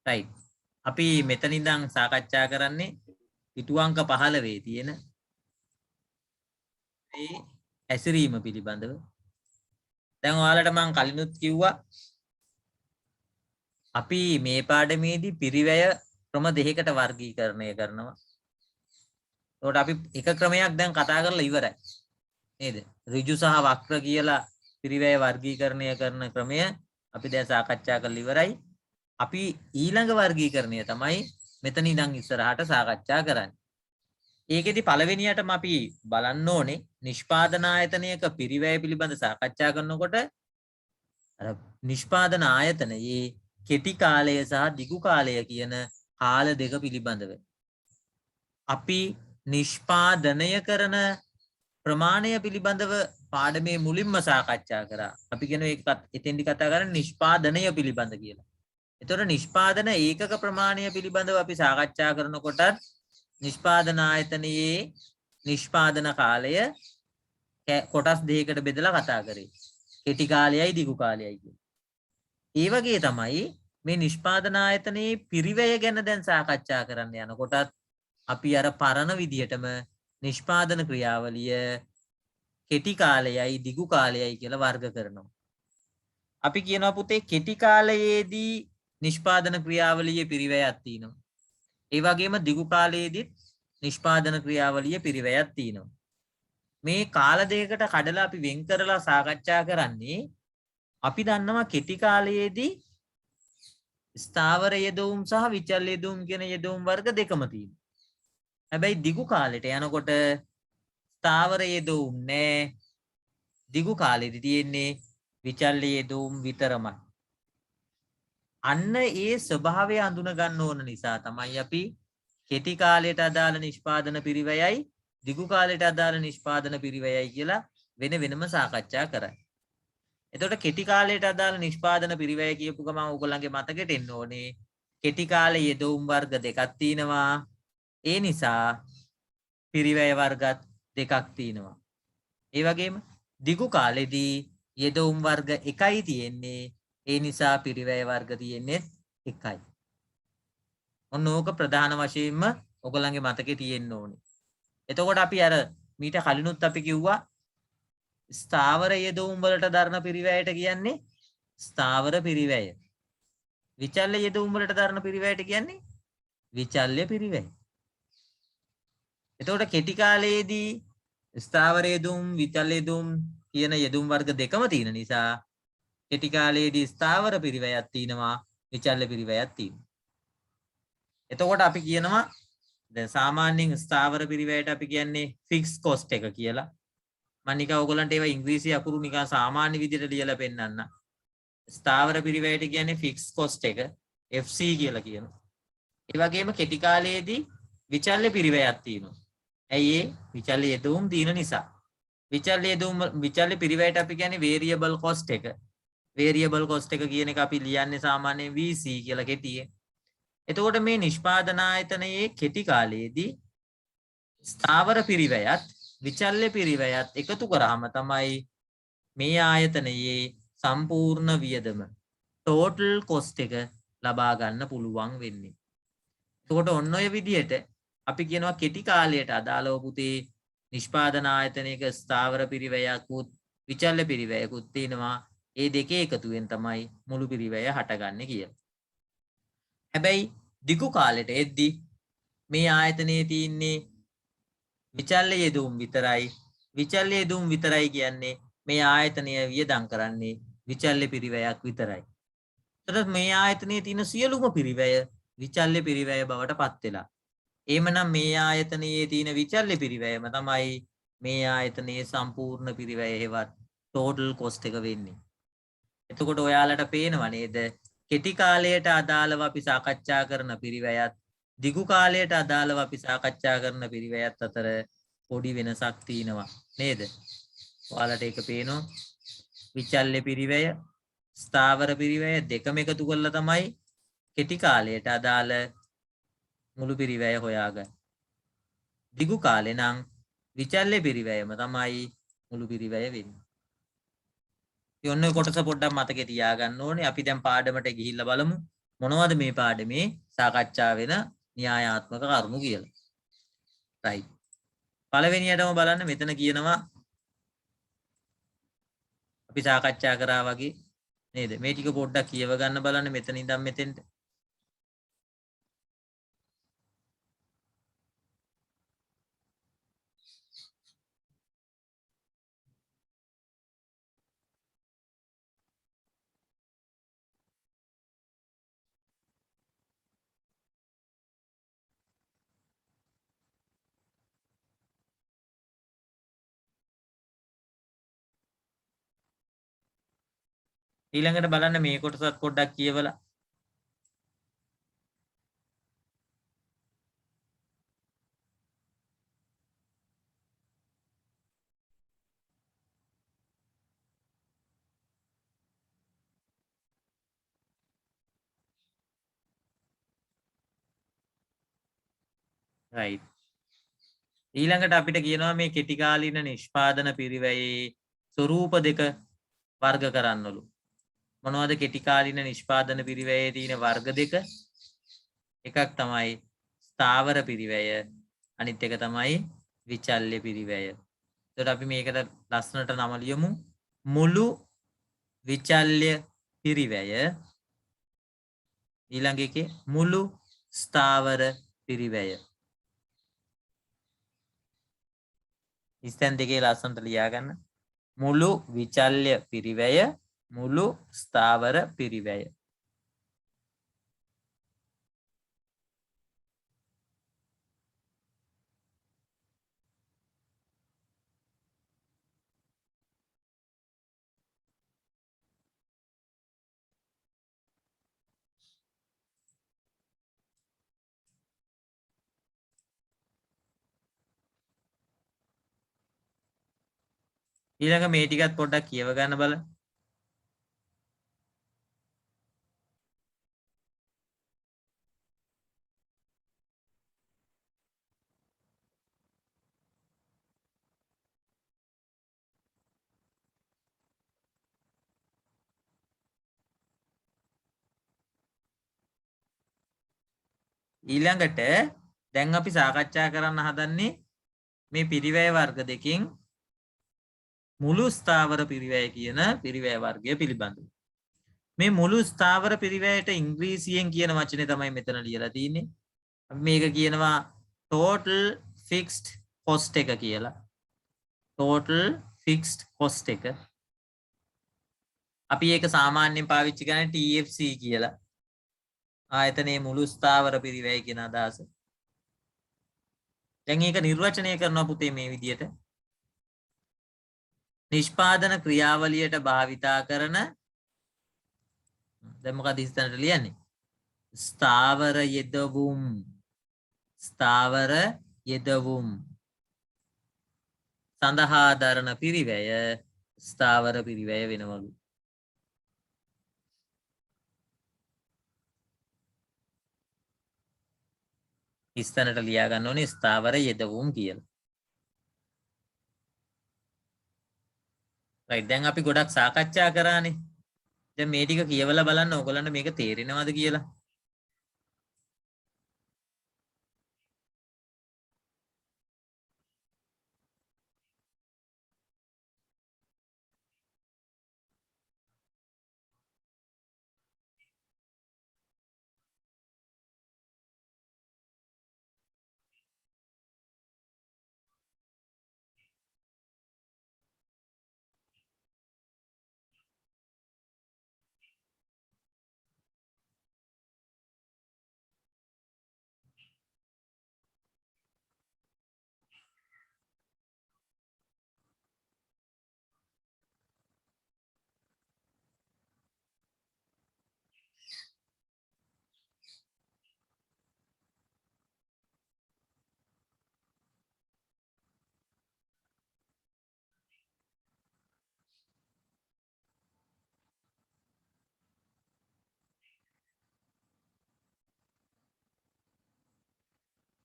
right. අපි මෙතන ඉඳන් සාකච්ඡා කරන්නේ පිටු අංක 15 තියෙන මේ හැසිරීම පිළිබඳව. දැන් ඔයාලට මම කලිනුත් කිව්වා අපි මේ පාඩමේදී පිරිවැය ක්‍රම දෙකකට වර්ගීකරණය කරනවා. ඒකට අපි එක ක්‍රමයක් දැන් කතා කරලා ඉවරයි. නේද? ඍජු සහ වක්‍ර කියලා පිරිවැය වර්ගීකරණය කරන ක්‍රමය අපි දැන් සාකච්ඡා කරලා ඉවරයි. අපි ඊළඟ වර්ගීකරණය තමයි මෙතන ඉඳන් ඉස්සරහට සාකච්ඡා කරන්නේ. ඒකෙදි පළවෙනියටම අපි බලන්න ඕනේ නිෂ්පාදන ආයතනයක පිරිවැය පිළිබඳ සාකච්ඡා කරනකොට අර නිෂ්පාදන ආයතනයේ කෙටි කාලය සහ දිගු කාලය කියන කාල දෙක පිළිබඳව අපි නිෂ්පාදනය කරන ප්‍රමාණය පිළිබඳව පාඩමේ මුලින්ම සාකච්ඡා කරා. අපි කියන එක එතෙන්දි කතා කරන්නේ නිෂ්පාදනය පිළිබඳ කියලා. එතකොට නිෂ්පාදන ඒකක ප්‍රමාණය පිළිබඳව අපි සාකච්ඡා කරනකොට නිෂ්පාදන ආයතනයේ නිෂ්පාදන කාලය කොටස් දෙකකට බෙදලා කතා කරේ. කෙටි කාලයයි දිගු කාලයයි කියලා. ඒ වගේ තමයි මේ නිෂ්පාදන ආයතනයේ පිරිවැය ගැන දැන් සාකච්ඡා කරන්න යනකොටත් අපි අර පරණ විදිහටම නිෂ්පාදන ක්‍රියාවලිය කෙටි කාලයයි දිගු කාලයයි කියලා වර්ග කරනවා. අපි කියනවා පුතේ කෙටි කාලයේදී නිෂ්පාදන ක්‍රියාවලියේ පිරිවැයක් තියෙනවා. ඒ වගේම දිගු කාලයේදීත් නිෂ්පාදන ක්‍රියාවලියේ පිරිවැයක් තියෙනවා. මේ කාල දෙකකට කඩලා අපි වෙන් කරලා සාකච්ඡා කරන්නේ අපි දන්නවා කෙටි කාලයේදී ස්ථාවර යෙදවුම් සහ විචල් යෙදවුම් කියන යෙදවුම් වර්ග දෙකම තියෙනවා. හැබැයි දිගු කාලෙට යනකොට ස්ථාවර යෙදවුම් නෑ. දිගු කාලෙදි තියෙන්නේ විචල් යෙදවුම් විතරමයි. අන්න ඒ ස්වභාවය අඳුන ගන්න ඕන නිසා තමයි අපි කෙටි කාලයට අදාළ නිෂ්පාදන පිරිවැයයි දිගු කාලයට අදාළ නිෂ්පාදන පිරිවැයයි කියලා වෙන වෙනම සාකච්ඡා කරන්නේ. එතකොට කෙටි කාලයට අදාළ නිෂ්පාදන පිරිවැය කියපු ගමන් ඔයගොල්ලන්ගේ මතකෙට එන්න ඕනේ කෙටි කාලයේ යෙදවුම් වර්ග දෙකක් තියෙනවා. ඒ නිසා පිරිවැය වර්ගත් දෙකක් තියෙනවා. ඒ වගේම දිගු කාලෙදී යෙදවුම් වර්ග එකයි තියෙන්නේ. ඒ නිසා පිරිවැය වර්ග තියෙන්නේ එකයි. ඔන්න ඕක ප්‍රධාන වශයෙන්ම ඔයගොල්ලන්ගේ මතකේ තියෙන්න ඕනේ. එතකොට අපි අර මීට කලිනුත් අපි කිව්වා ස්ථාවර යෙදවුම් වලට දරන පිරිවැයට කියන්නේ ස්ථාවර පිරිවැය. විචල්්‍ය යෙදවුම් වලට දරන පිරිවැයට කියන්නේ විචල්්‍ය පිරිවැය. එතකොට කෙටි කාලයේදී ස්ථාවර යෙදවුම් විචල්්‍ය යෙදවුම් කියන යෙදවුම් වර්ග දෙකම තියෙන නිසා කෙටි කාලයේදී ස්ථාවර පිරිවැයක් තියෙනවා විචල්්‍ය පිරිවැයක් තියෙනවා. එතකොට අපි කියනවා දැන් සාමාන්‍යයෙන් ස්ථාවර පිරිවැයට අපි කියන්නේ ෆික්ස් කොස්ට් එක කියලා. මම නිකන් ඔයගොල්ලන්ට ඒවා ඉංග්‍රීසි අකුරු නිකන් සාමාන්‍ය විදිහට ලියලා පෙන්නන්න. ස්ථාවර පිරිවැයට කියන්නේ ෆික්ස් කොස්ට් එක FC කියලා කියනවා. ඒ වගේම කෙටි කාලයේදී විචල්්‍ය පිරිවැයක් තියෙනවා. ඇයි ඒ? විචල්්‍ය යෙදවුම් තියෙන නිසා. විචල්්‍ය පිරිවැයට අපි කියන්නේ වේරියබල් කොස්ට් එක. වේරියබල් කොස්ට් එක කියන එක අපි ලියන්නේ සාමාන්‍යයෙන් VC කියලා කෙටියෙන්. එතකොට මේ නිෂ්පාදන ආයතනයේ කෙටි කාලයේදී ස්ථාවර පිරිවැයත් විචල්්‍ය පිරිවැයත් එකතු කරාම තමයි මේ ආයතනයේ සම්පූර්ණ වියදම ටෝටල් කොස්ට් එක ලබා ගන්න පුළුවන් වෙන්නේ. එතකොට ඔන්න ඔය විදිහට අපි කියනවා කෙටි කාලයට අදාළව පුතේ නිෂ්පාදන ආයතනයක ස්ථාවර පිරිවැයකුත් විචල්්‍ය පිරිවැයකුත් තියෙනවා. ඒ දෙකේ එකතුවෙන් තමයි මුළු පිරිවැය හටගන්නේ කියලා. හැබැයි දිගු කාලෙට එද්දි මේ ආයතනයේ තියෙන්නේ විචල්්‍ය යෙදවුම් විතරයි. විචල්්‍ය යෙදවුම් විතරයි කියන්නේ මේ ආයතනය වියදම් කරන්නේ විචල්්‍ය පිරිවැයක් විතරයි. එතකොට මේ ආයතනයේ තියෙන සියලුම පිරිවැය විචල්්‍ය පිරිවැය බවට පත් වෙලා. එහෙමනම් මේ ආයතනයේ තියෙන විචල්්‍ය පිරිවැයම තමයි මේ ආයතනයේ සම්පූර්ණ පිරිවැය හේවත් ටෝටල් කොස්ට් එක වෙන්නේ. එතකොට ඔයාලට පේනව නේද? කෙටි කාලයට අදාළව අපි සාකච්ඡා කරන පිරිවැයත් දිගු කාලයට අදාළව අපි සාකච්ඡා කරන පිරිවැයත් අතර පොඩි වෙනසක් තියෙනවා නේද? ඔයාලට ඒක පේනවා. විචල්්‍ය පිරිවැය ස්ථාවර පිරිවැය දෙකම එකතු කරලා තමයි කෙටි කාලයට අදාළ මුළු පිරිවැය හොයාගන්නේ. දිගු කාලේ නම් විචල්්‍ය පිරිවැයම තමයි මුළු පිරිවැය වෙන්නේ. ඔන්න කොටස පොඩ්ඩක් මතකේ තියාගන්න ඕනේ. අපි දැන් පාඩමට ගිහිල්ලා බලමු. මොනවද මේ පාඩමේ සාකච්ඡා වෙන න්‍යායාත්මක කරුණු කියලා. right. පළවෙනියටම බලන්න මෙතන කියනවා අපි සාකච්ඡා කරා වගේ නේද? මේ ටික පොඩ්ඩක් කියව ගන්න බලන්න මෙතන ඉඳන් මෙතෙන්ට. ඊළඟට බලන්න මේ කොටසත් පොඩ්ඩක් කියවලා right. ඊළඟට අපිට කියනවා මේ කෙටි කාලීන නිෂ්පාදන පිරිවැයේ ස්වරූප දෙක වර්ග කරන්නලු. මොනවද කෙටි කාලීන නිෂ්පාදන පිරිවැයේ තියෙන වර්ග දෙක? එකක් තමයි ස්ථාවර පිරිවැය, අනිත් එක තමයි විචල්්‍ය පිරිවැය. එතකොට අපි මේකට ලස්සනට නම ලියමු. මුළු විචල්්‍ය පිරිවැය, ඊළඟ එකේ මුළු ස්ථාවර පිරිවැය. ඉස්තැන් දෙකේ ලස්සනට ලියා ගන්න. මුළු විචල්්‍ය පිරිවැය, මුළු ස්ථාවර පිරිවැය. ඊළඟ මේ ටිකත් පොඩ්ඩක් කියව ගන්න බලන්න. ඊළඟට දැන් අපි සාකච්ඡා කරන්න හදන්නේ මේ පිරිවැය වර්ග දෙකෙන් මුළු ස්ථාවර පිරිවැය කියන පිරිවැය වර්ගය පිළිබඳව. මේ මුළු ස්ථාවර පිරිවැයට ඉංග්‍රීසියෙන් කියන වචනේ තමයි මෙතන ලියලා තියෙන්නේ. අපි මේක කියනවා total fixed cost එක කියලා. total fixed cost එක. අපි ඒක සාමාන්‍යයෙන් පාවිච්චි කරන්නේ TFC කියලා. ආයතනයේ මුළු ස්ථාවර පිරිවැය කියන අදහස. දැන් ඒක නිර්වචනය කරනවා පුතේ මේ විදිහට. නිෂ්පාදන ක්‍රියාවලියට භාවිතා කරන දැන් මොකද ඉස්සරහට ලියන්නේ? ස්ථාවර යෙදවුම්. ස්ථාවර යෙදවුම් සඳහා දරන පිරිවැය ස්ථාවර පිරිවැය වෙනවලු. ඉස්සරහට ලියා ගන්න ඕනේ ස්ථාවර යෙදවුම් කියලා. right. දැන් අපි ගොඩක් සාකච්ඡා කරානේ. දැන් මේ ටික කියවලා බලන්න ඕගොල්ලන්ට මේක තේරෙනවද කියලා.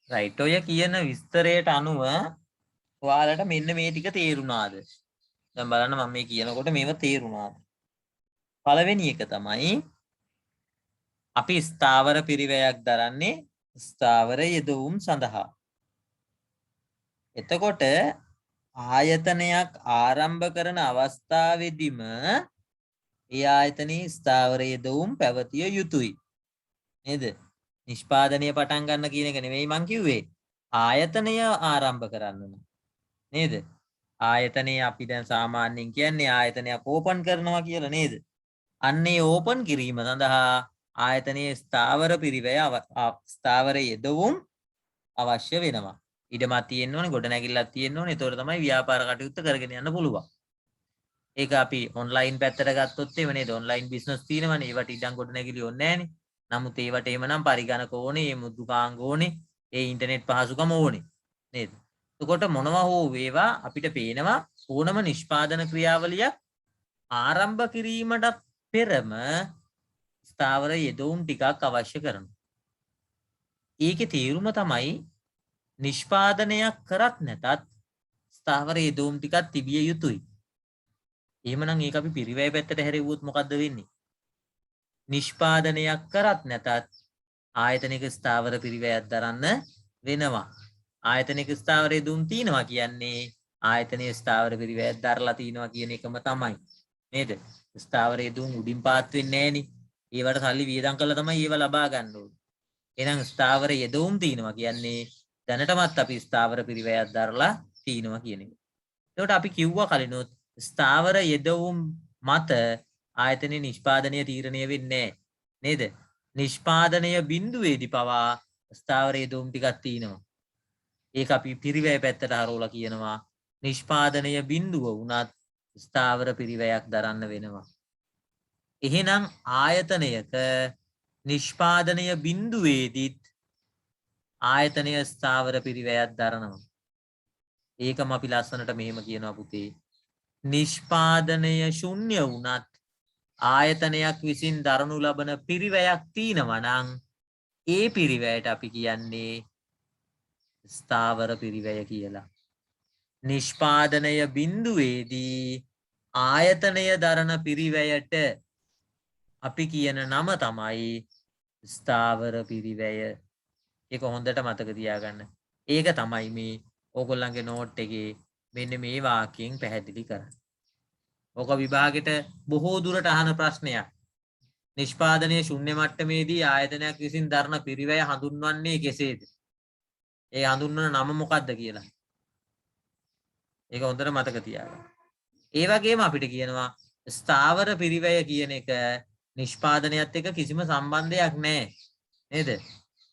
right. ඔය කියන විස්තරයට අනුව ඔයාලට මෙන්න මේ ටික තේරුණාද? දැන් බලන්න මම මේ කියනකොට මේව තේරුණාද? පළවෙනි එක තමයි අපි ස්ථාවර පිරිවැයක් දරන්නේ ස්ථාවර යෙදවුම් සඳහා. එතකොට ආයතනයක් ආරම්භ කරන අවස්ථාවේදීම ඒ ආයතනයේ ස්ථාවර යෙදවුම් පැවතිය යුතුයි. නේද? නිෂ්පාදනය පටන් ගන්න කියන එක නෙමෙයි මං කිව්වේ. ආයතනය ආරම්භ කරන්න ඕන. නේද? ආයතනයේ අපි දැන් සාමාන්‍යයෙන් කියන්නේ ආයතනයක් ඕපන් කරනවා කියලා නේද? අන්නේ ඕපන් කිරීම සඳහා ආයතනයේ ස්ථාවර පිරිවැය ස්ථාවර යෙදවුම් අවශ්‍ය වෙනවා. ඉඩමක් තියෙන්න ඕනේ, ගොඩනැගිල්ලක් තියෙන්න ඕනේ. ඒතකොට තමයි ව්‍යාපාර කටයුත්ත කරගෙන යන්න පුළුවන්. ඒක අපි ඔන්ලයින් පැත්තට ගත්තොත් එහෙම නේද? ඔන්ලයින් බිස්නස් තියෙනවනේ. ඒවට ඉඩම් ගොඩනැගිලි ඕනේ නැහනේ. නමුත් ඒවට එහෙමනම් පරිගණක ඕනේ, මේ මුද්‍රකාංග ඕනේ, ඒ ඉන්ටර්නෙට් පහසුකම ඕනේ. නේද? එතකොට මොනවා හෝ වේවා අපිට පේනවා ඕනම නිෂ්පාදන ක්‍රියාවලියක් ආරම්භ කිරීමට පෙරම ස්ථාවර යෙදවුම් ටිකක් අවශ්‍ය කරනවා. ඒකේ තීරුම තමයි නිෂ්පාදනයක් කරත් නැතත් ස්ථාවර යෙදවුම් ටිකක් තිබිය යුතුයි. එහෙමනම් ඒක අපි පිරිවැය පැත්තට හැරෙව්වොත් මොකද්ද වෙන්නේ? නිෂ්පාදනයක් කරත් නැතත් ආයතනික ස්ථාවර පිරිවැයක් දරන්න වෙනවා. ආයතනික ස්ථාවර යෙදවුම් තියෙනවා කියන්නේ ආයතනයේ ස්ථාවර පිරිවැයක් දරලා තිනවා කියන එකම තමයි. නේද? ස්ථාවර යෙදවුම් උඩින් පාත් වෙන්නේ නැහෙනි. ඒවට සල්ලි වියදම් කරලා තමයි ඒව ලබා ගන්න ඕනේ. එහෙනම් ස්ථාවර යෙදවුම් තිනවා කියන්නේ දැනටමත් අපි ස්ථාවර පිරිවැයක් දරලා තිනවා කියන එක. ඒකට අපි කිව්වා කලිනුත් ස්ථාවර යෙදවුම් මත ආයතනයේ නිෂ්පාදනය තීරණය වෙන්නේ නේද? නිෂ්පාදනය බිඳුවේදී පවා ස්ථාවර යෙදවුම් ටිකක් තියෙනවා. ඒක අපි පිරිවැය පැත්තට හරවලා කියනවා නිෂ්පාදනය බිඳුව වුණත් ස්ථාවර පිරිවැයක් දරන්න වෙනවා. එහෙනම් ආයතනයක නිෂ්පාදනය බිඳුවේදීත් ආයතනය ස්ථාවර පිරිවැයක් දරනවා. ඒකම අපි ලස්සනට මෙහෙම කියනවා පුතේ. නිෂ්පාදනය ශුන්‍ය වුණත් ආයතනයක් විසින් දරනු ලබන පිරිවැයක් තියෙනවා නම් ඒ පිරිවැයට අපි කියන්නේ ස්ථාවර පිරිවැය කියලා. නිෂ්පාදනය බිඳුවේදී ආයතනය දරන පිරිවැයට අපි කියන නම තමයි ස්ථාවර පිරිවැය. ඒක හොඳට මතක තියාගන්න. ඒක තමයි මේ ඕගොල්ලන්ගේ නෝට් එකේ මෙන්න මේ වාක්‍යයෙන් පැහැදිලි කරන්නේ. ඕක විභාගෙට බොහෝ දුරට අහන ප්‍රශ්නයක්. නිෂ්පාදනයේ ශුන්‍ය මට්ටමේදී ආයතනයක් විසින් දරන පිරිවැය හඳුන්වන්නේ කෙසේද? ඒ හඳුන්වන නම මොකක්ද කියලා. ඒක හොඳට මතක තියාගන්න. ඒ වගේම අපිට කියනවා ස්ථාවර පිරිවැය කියන එක නිෂ්පාදනයත් එක්ක කිසිම සම්බන්ධයක් නැහැ. නේද?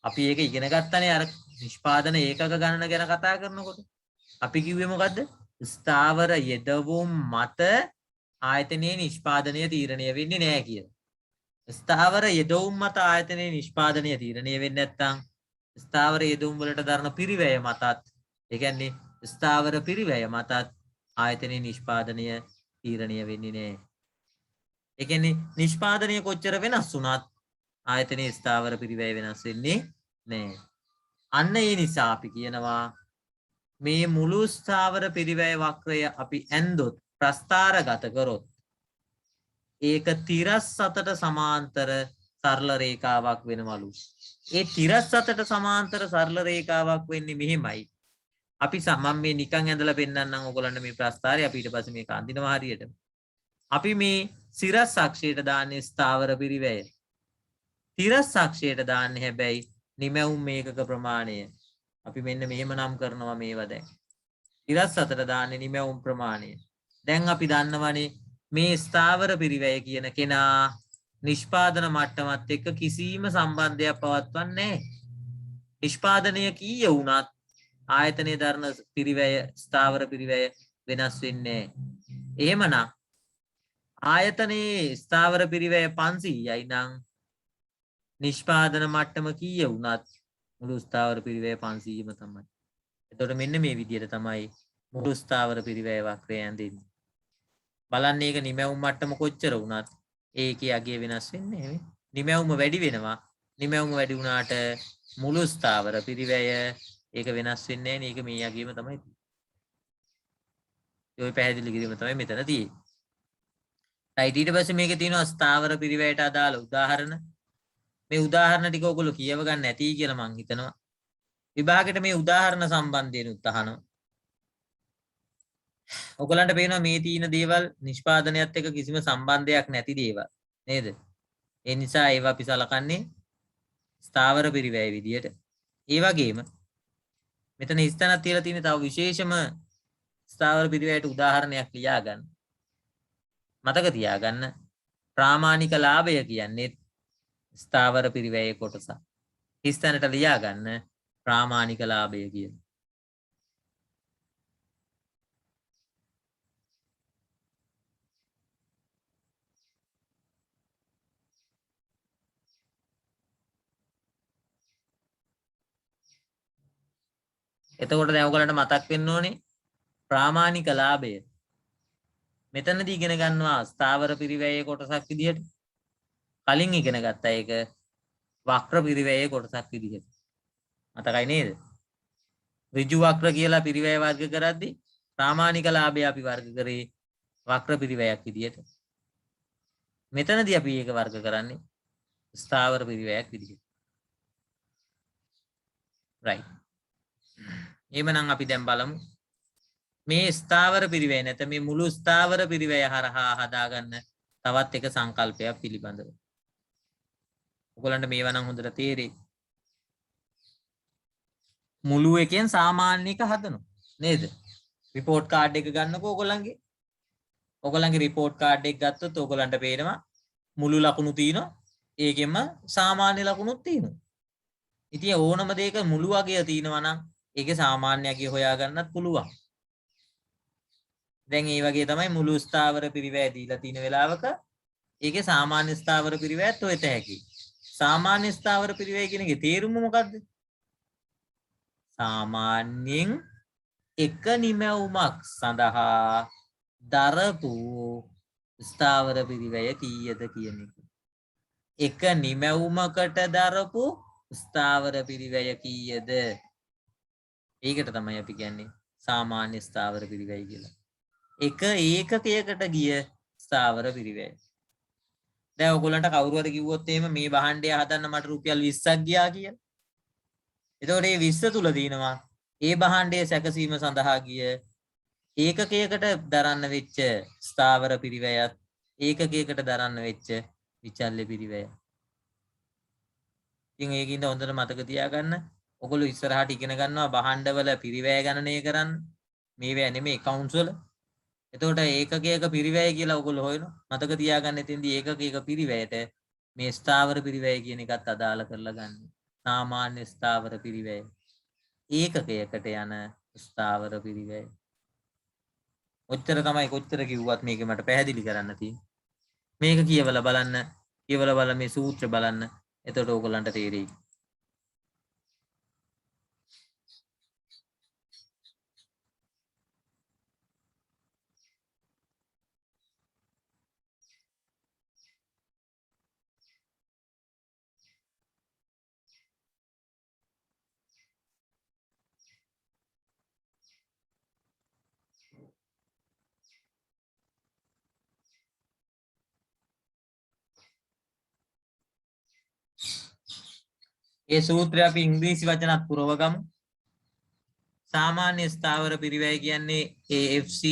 අපි ඒක ඉගෙන ගත්තනේ අර නිෂ්පාදන ඒකක ගණන ගැන කතා කරනකොට. අපි කිව්වේ මොකද්ද? ස්ථාවර යෙදවුම් මත ආයතනයේ නිෂ්පාදනය තීරණය වෙන්නේ නැහැ කියලා. ස්ථාවර යෙදවුම් මත ආයතනයේ නිෂ්පාදනය තීරණය වෙන්නේ නැත්නම් ස්ථාවර යෙදවුම් වලට දරන පිරිවැය මතත් ඒ කියන්නේ ස්ථාවර පිරිවැය මතත් ආයතනයේ නිෂ්පාදනය තීරණය වෙන්නේ නැහැ. ඒ කියන්නේ නිෂ්පාදනය කොච්චර වෙනස් වුණත් ආයතනයේ ස්ථාවර පිරිවැය වෙනස් වෙන්නේ නැහැ. අන්න ඒ නිසා අපි කියනවා මේ මුළු ස්ථාවර පිරිවැය වක්‍රය අපි ඇන්දොත් ප්‍රස්ථාරගත කරොත් ඒක තිරස් අතට සමාන්තර සරල රේඛාවක් වෙනවලු. ඒ තිරස් අතට සමාන්තර සරල රේඛාවක් වෙන්නේ මෙහෙමයි. අපි මම මේ නිකන් ඇඳලා පෙන්නන්නම් ඔයගොල්ලන්ට මේ ප්‍රස්ථාරය. අපි ඊට පස්සේ මේක අඳිනවා හරියට. අපි මේ සිරස් අක්ෂයට දාන්නේ ස්ථාවර පිරිවැය. තිරස් අක්ෂයට දාන්නේ හැබැයි නිමැවුම් මේකක ප්‍රමාණය. අපි මෙන්න මෙහෙම නම් කරනවා මේවා දැන්. තිරස් අතට දාන්නේ නිමැවුම් ප්‍රමාණය. දැන් අපි දන්නවනේ මේ ස්ථාවර පිරිවැය කියන කෙනා නිෂ්පාදන මට්ටමත් එක්ක කිසිම සම්බන්ධයක් පවත්වන්නේ නැහැ. නිෂ්පාදනය කීය වුණත් ආයතනයේ දරන පිරිවැය ස්ථාවර පිරිවැය වෙනස් වෙන්නේ නැහැ. එහෙමනම් ආයතනයේ ස්ථාවර පිරිවැය 500යි නම් නිෂ්පාදන මට්ටම කීය වුණත් මුළු ස්ථාවර පිරිවැය 500ම තමයි. එතකොට මෙන්න මේ විදිහට තමයි මුළු ස්ථාවර පිරිවැය වක්‍රය ඇඳෙන්නේ. බලන්න ඒක නිමැවුම් මට්ටම කොච්චර වුණත් ඒකේ අගය වෙනස් වෙන්නේ නැහැ. නිමැවුම වැඩි වෙනවා. නිමැවුම වැඩි වුණාට මුළු ස්ථාවර පිරිවැය ඒක වෙනස් වෙන්නේ නැහැ නේ. ඒක මේ අගයම තමයි තියෙන්නේ. ඒ පැහැදිලි කිරීම තමයි මෙතන තියෙන්නේ. ඊට පස්සේ මේකේ තියෙනවා ස්ථාවර පිරිවැයට අදාළ උදාහරණ. මේ උදාහරණ ටික ඔයගොල්ලෝ කියව ගන්න නැති කියලා මං හිතනවා. විභාගෙට මේ උදාහරණ සම්බන්ධයෙන් උත් අහනවා. ඔයගලන්ට පේනවා මේ තියෙන දේවල් නිෂ්පාදනයත් එක්ක කිසිම සම්බන්ධයක් නැති දේවල් නේද? ඒ නිසා ඒවා අපි සලකන්නේ ස්ථාවර පිරිවැය විදියට. ඒ වගේම මෙතන ස්ථානක් තියලා තියෙන තව විශේෂම ස්ථාවර පිරිවැයට උදාහරණයක් ලියා ගන්න. මතක තියාගන්න ප්‍රාමාණික ලාභය කියන්නේ ස්ථාවර පිරිවැයේ කොටසක්. ස්ථානට ලියා ගන්න ප්‍රාමාණික ලාභය කියන්නේ. එතකොට දැන් ඔයගලන්ට මතක් වෙන්න ඕනේ ප්‍රාමාණික ලාභය. මෙතනදී ඉගෙන ගන්නවා ස්ථාවර පිරිවැයේ කොටසක් විදිහට. කලින් ඉගෙන ගත්තා ඒක වක්‍ර පිරිවැයේ කොටසක් විදිහට. මතකයි නේද? ඍජු වක්‍ර කියලා පිරිවැය වර්ග කරද්දී ප්‍රාමාණික ලාභය අපි වර්ග කරේ වක්‍ර පිරිවැයක් විදිහට. මෙතනදී අපි ඒක වර්ග කරන්නේ ස්ථාවර පිරිවැයක් විදිහට. right. එහෙමනම් අපි දැන් බලමු මේ ස්ථාවර පිරිවැය නැත මේ මුළු ස්ථාවර පිරිවැය හරහා හදාගන්න තවත් එක සංකල්පයක් පිළිබඳව. ඔයගලන්ට මේවා නම් හොඳට තේරෙයි. මුළු එකෙන් සාමාන්‍ය එක හදනවා නේද? රිපෝට් කාඩ් එක ගන්නකෝ ඔයගලන්ගේ රිපෝට් කාඩ් එක ගත්තොත් ඔයගලන්ට පේනවා මුළු ලකුණු තියෙනවා. ඒකෙන්ම සාමාන්‍ය ලකුණුත් තියෙනවා. ඉතින් ඕනම දෙයක මුළු වගේ තියෙනවා නම් ඒකේ සාමාන්‍ය අගය හොයාගන්නත් පුළුවන්. දැන් මේ වගේ තමයි මුළු ස්ථාවර පිරිවැය දීලා තියෙන වෙලාවක ඒකේ සාමාන්‍ය ස්ථාවර පිරිවැයත් හොයත හැකියි. සාමාන්‍ය ස්ථාවර පිරිවැය කියන එකේ තේරුම මොකද්ද? සාමාන්‍යයෙන් එක නිමැවුමක් සඳහා දරපු ස්ථාවර පිරිවැය කීයද කියන එක. එක නිමැවුමකට දරපු ස්ථාවර පිරිවැය කීයද? ඒකට තමයි අපි කියන්නේ සාමාන්‍ය ස්ථාවර පිරිවැය කියලා. එක ඒකකයකට ගිය ස්ථාවර පිරිවැය. දැන් ඔයගොල්ලන්ට කවුරු හරි කිව්වොත් එහෙම මේ භාණ්ඩය හදන්න මට රුපියල් 20ක් ගියා කියලා. එතකොට මේ 20 තුල දිනවා ඒ භාණ්ඩයේ සැකසීම සඳහා ගිය ඒකකයකට දරන්න වෙච්ච ස්ථාවර පිරිවැයත් ඒකකයකට දරන්න වෙච්ච විචල්්‍ය පිරිවැය. ඉතින් ඒකින්ද හොඳට මතක තියාගන්න. ඔයගොල්ලෝ ඉස්සරහට ඉගෙන ගන්නවා භාණ්ඩවල පිරිවැය ගණනය කරන්න. මේවැ නෙමෙයි accounts වල. එතකොට ඒකකයක පිරිවැය කියලා ඔයගොල්ලෝ හොයනවා. මතක තියාගන්න එතෙන්දී ඒකකයක පිරිවැයට මේ ස්ථාවර පිරිවැය කියන එකත් අදාළ කරලා ගන්න. සාමාන්‍ය ස්ථාවර පිරිවැය. ඒකකයකට යන ස්ථාවර පිරිවැය. ඔච්චර තමයි කොච්චර කිව්වත් මේක මට පැහැදිලි කරන්න තියෙන්නේ. මේක කියවලා බලන්න. කියවලා බලලා මේ සූත්‍ර බලන්න. එතකොට ඕගොල්ලන්ට තේරෙයි. ඒ සූත්‍රය අපි ඉංග්‍රීසි වචනත් පුරව ගමු. සාමාන්‍ය ස්ථාවර පිරිවැය කියන්නේ AFC.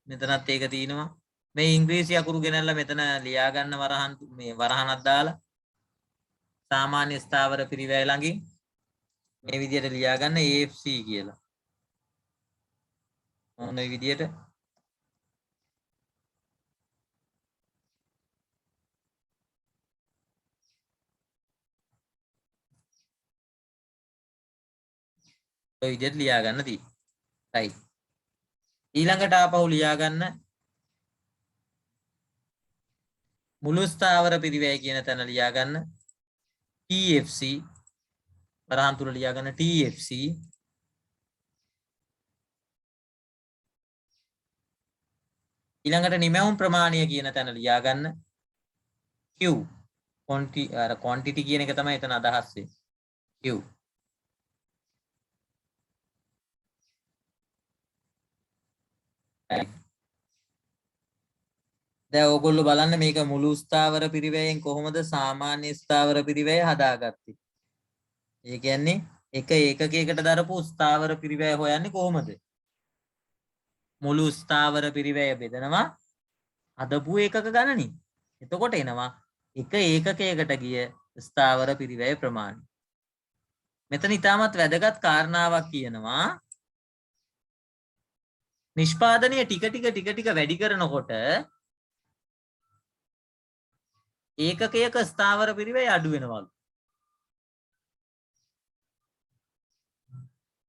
මෙතනත් ඒක තියෙනවා. මේ ඉංග්‍රීසි අකුරු ගෙනල්ලා මෙතන ලියා ගන්න වරහනක් දාලා සාමාන්‍ය ස්ථාවර පිරිවැය ළඟින් මේ විදිහට ලියා ගන්න AFC කියලා. මොන විදිහට ඔය විදිහට ලියා ගන්න තියෙනවා. right. ඊළඟට ආපහු ලියා ගන්න මුළු ස්ථාවර පිරිවැය කියන තැන ලියා ගන්න TFC. වරහන් තුල ලියා ගන්න TFC. ඊළඟට නිමැවුම් ප්‍රමාණය කියන තැන ලියා ගන්න Q. quantity කියන එක තමයි එතන අදහස් වෙන්නේ. Q. දැන් ඕගොල්ලෝ බලන්න මේක මුළු ස්ථාවර පිරිවැයෙන් කොහොමද සාමාන්‍ය ස්ථාවර පිරිවැය හදාගත්තේ. ඒ කියන්නේ එක ඒකකයකට දරපු ස්ථාවර පිරිවැය හොයන්නේ කොහොමද? මුළු ස්ථාවර පිරිවැය බෙදනවා හදපු ඒකක ගණනින්. එතකොට එනවා එක ඒකකයකට ගිය ස්ථාවර පිරිවැය ප්‍රමාණය. මෙතන ඉතාමත් වැදගත් කාරණාවක් කියනවා. නිෂ්පාදනය ටික වැඩි කරනකොට ඒකකයක ස්ථාවර පිරිවැය අඩු වෙනවලු.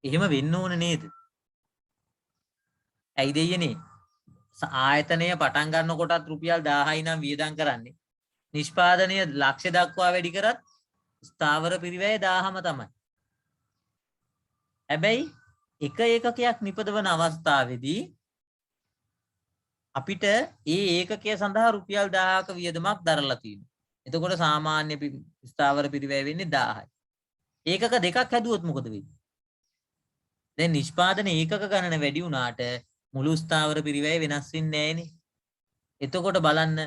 එහෙම වෙන්න ඕන නේද? ඇයි දෙයනේ? ආයතනය පටන් ගන්නකොටත් රුපියල් 1000යි නම් වියදම් කරන්නේ. නිෂ්පාදනය ලක්ෂ දක්වා වැඩි කරත් ස්ථාවර පිරිවැය 1000ම තමයි. හැබැයි එක ඒකකයක් නිපදවන අවස්ථාවේදී අපිට ඒ ඒකකය සඳහා රුපියල් 1000ක වියදමක් දරලා තියෙනවා. එතකොට සාමාන්‍ය ස්ථාවර පිරිවැය වෙන්නේ 1000යි. ඒකක දෙකක් හැදුවොත් මොකද වෙන්නේ? දැන් නිෂ්පාදන ඒකක ගණන වැඩි වුණාට මුළු ස්ථාවර පිරිවැය වෙනස් වෙන්නේ නැහනේ. එතකොට බලන්න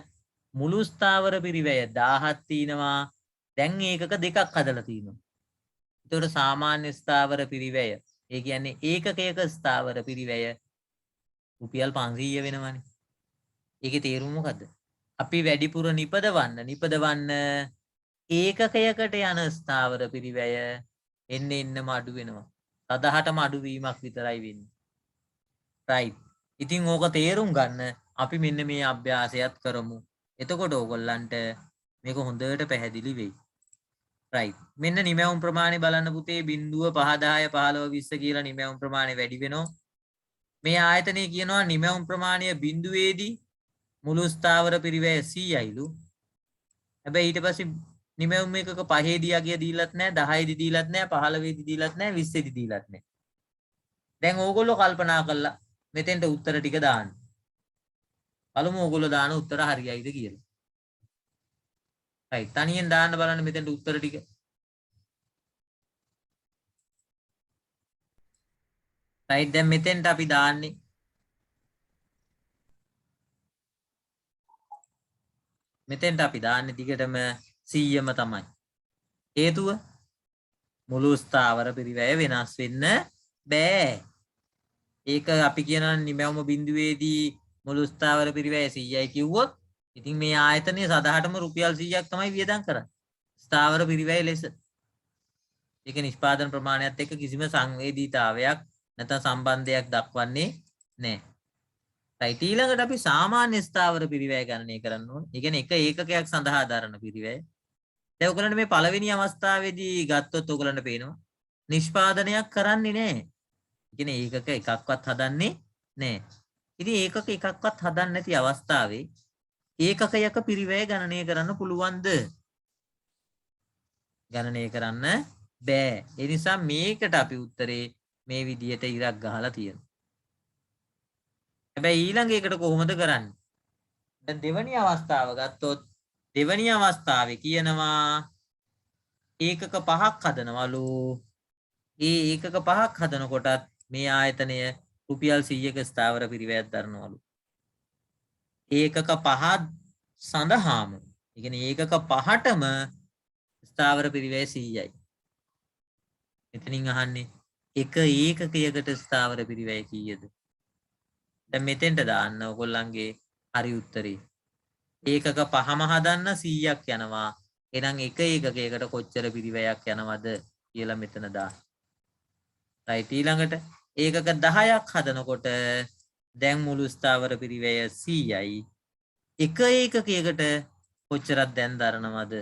මුළු ස්ථාවර පිරිවැය 1000ක් තියෙනවා. දැන් ඒකක දෙකක් හදලා තියෙනවා. එතකොට සාමාන්‍ය ස්ථාවර පිරිවැය ඒ කියන්නේ ඒකකයක ස්ථාවර පිරිවැය රුපියල් 500 වෙනවනේ. ඒකේ තේරුම මොකද්ද? අපි වැඩිපුර නිපදවන්න ඒකකයකට යන ස්ථාවර පිරිවැය එන්නම අඩු වෙනවා. සදහටම අඩුවීමක් විතරයි වෙන්නේ. right. ඉතින් ඕක තේරුම් ගන්න අපි මෙන්න මේ අභ්‍යාසයත් කරමු. එතකොට ඕගොල්ලන්ට මේක හොඳට පැහැදිලි වෙයි. right. මෙන්න නිමැවුම් ප්‍රමාණය බලන්න පුතේ 0 5 10 15 20 කියලා නිමැවුම් ප්‍රමාණය වැඩි වෙනවා. මේ ආයතනයේ කියනවා නිමැවුම් ප්‍රමාණය බිඳුවේදී මුළු ස්ථාවර පිරිවැය 100යිලු. හැබැයි ඊට පස්සේ නිමැවුම් එකක 5 දී අගය දීලත් නැහැ, 10 දී දීලත් නැහැ, 15 දී දීලත් නැහැ, 20 දී දීලත් නැහැ. දැන් ඕගොල්ලෝ කල්පනා කළා මෙතෙන්ට උත්තර ටික දාන්න. බලමු ඕගොල්ලෝ දාන උත්තර හරියයිද කියලා. right. තනියෙන් දාන්න බලන්න මෙතෙන්ට උත්තර ටික. right. දැන් මෙතෙන්ට අපි දාන්නේ දිගටම 100ම තමයි. හේතුව මුළු ස්ථාවර පිරිවැය වෙනස් වෙන්න බෑ. ඒක අපි කියනවා නිමැවුම බිඳුවේදී මුළු ස්ථාවර පිරිවැය 100යි කිව්වොත් ඉතින් මේ ආයතනයේ සදහටම රුපියල් 100ක් තමයි වියදම් කරන්නේ. ස්ථාවර පිරිවැය ලෙස. ඒක නිෂ්පාදන ප්‍රමාණයත් එක්ක කිසිම සංවේදීතාවයක් නැත්නම් සම්බන්ධයක් දක්වන්නේ නැහැ. right. ඊළඟට අපි සාමාන්‍ය ස්ථාවර පිරිවැය ගණනය කරන්න ඕනේ. ඒ කියන්නේ එක ඒකකයක් සඳහා දරන පිරිවැය. දැන් ඔයගලන්ට මේ පළවෙනි අවස්ථාවේදී ගත්තොත් ඔයගලන්ට පේනවා නිෂ්පාදනයක් කරන්නේ නැහැ. ඒ කියන්නේ ඒකක එකක්වත් හදන්නේ නැහැ. ඉතින් ඒකක එකක්වත් හදන්නේ නැති අවස්ථාවේ ඒකකයක පිරිවැය ගණනය කරන්න පුළුවන්ද? ගණනය කරන්න බෑ. ඒ නිසා මේකට අපි උත්තරේ මේ විදියට ඉරක් ගහලා තියෙනවා. හැබැයි ඊළඟ එකට කොහොමද කරන්නේ? දැන් දෙවැනි අවස්ථාව ගත්තොත් දෙවැනි අවස්ථාවේ කියනවා ඒකක 5ක් හදනවලු. ඒ ඒකක 5ක් හදනකොටත් මේ ආයතනය රුපියල් 100ක ස්ථාවර පිරිවැයක් දරනවලු. ඒකක 5 සඳහාම ඒ කියන්නේ ඒකක 5ටම ස්ථාවර පිරිවැය 100යි. මෙතනින් අහන්නේ එක ඒකකයකට ස්ථාවර පිරිවැය කීයද? දැන් මෙතෙන්ට දාන්න ඔයගොල්ලන්ගේ හරි උත්තරේ. ඒකක 5ම හදන්න 100ක් යනවා. එහෙනම් එක ඒකකයකට කොච්චර පිරිවැයක් යනවද කියලා මෙතන දාන්න. right. ඊළඟට ඒකක 10ක් හදනකොට දැන් මුළු ස්ථාවර පිරිවැය 100යි. එක ඒකකයකට කොච්චරක් දැන් දරනවද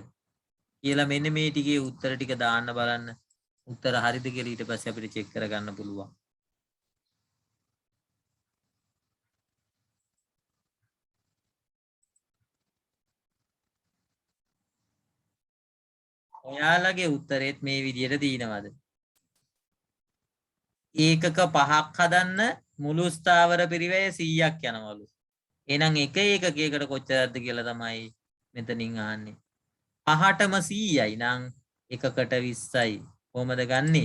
කියලා මෙන්න මේ ටිකේ උත්තර ටික දාන්න බලන්න. උත්තර හරිද කියලා ඊට පස්සේ අපිට චෙක් කරගන්න පුළුවන්. ඔයාලගේ උත්තරෙත් මේ විදියට තියෙනවද? ඒකක 5ක් හදන්න මුළු ස්ථාවර පිරිවැය 100ක් යනවලු. එහෙනම් එක ඒකකයකට කොච්චරද කියලා තමයි මෙතනින් අහන්නේ. 5ටම 100යි නම් එකකට 20යි. කොහමද ගන්නෙ?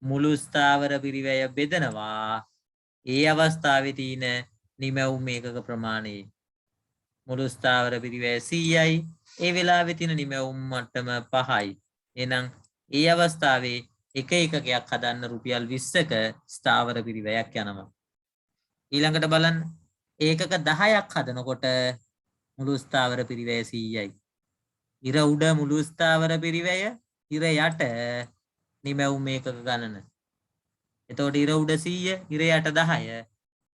මුළු ස්ථාවර පිරිවැය බෙදනවා ඒ අවස්ථාවේ තියෙන නිමැවුම් ඒකක ප්‍රමාණය. මුළු ස්ථාවර පිරිවැය 100යි. ඒ වෙලාවේ තියෙන නිමැවුම් මට්ටම 5යි. එහෙනම් ඒ අවස්ථාවේ එක එකකයක් හදන්න රුපියල් 20ක ස්ථාවර පිරිවැයක් යනවා. ඊළඟට බලන්න ඒකක 10ක් හදනකොට මුළු ස්ථාවර පිරිවැය 100යි. ඉර උඩ මුළු ස්ථාවර පිරිවැය, ඉර යට නිමැවුම් ඒකක ගණන. එතකොට ඉර උඩ 100, ඉර යට 10.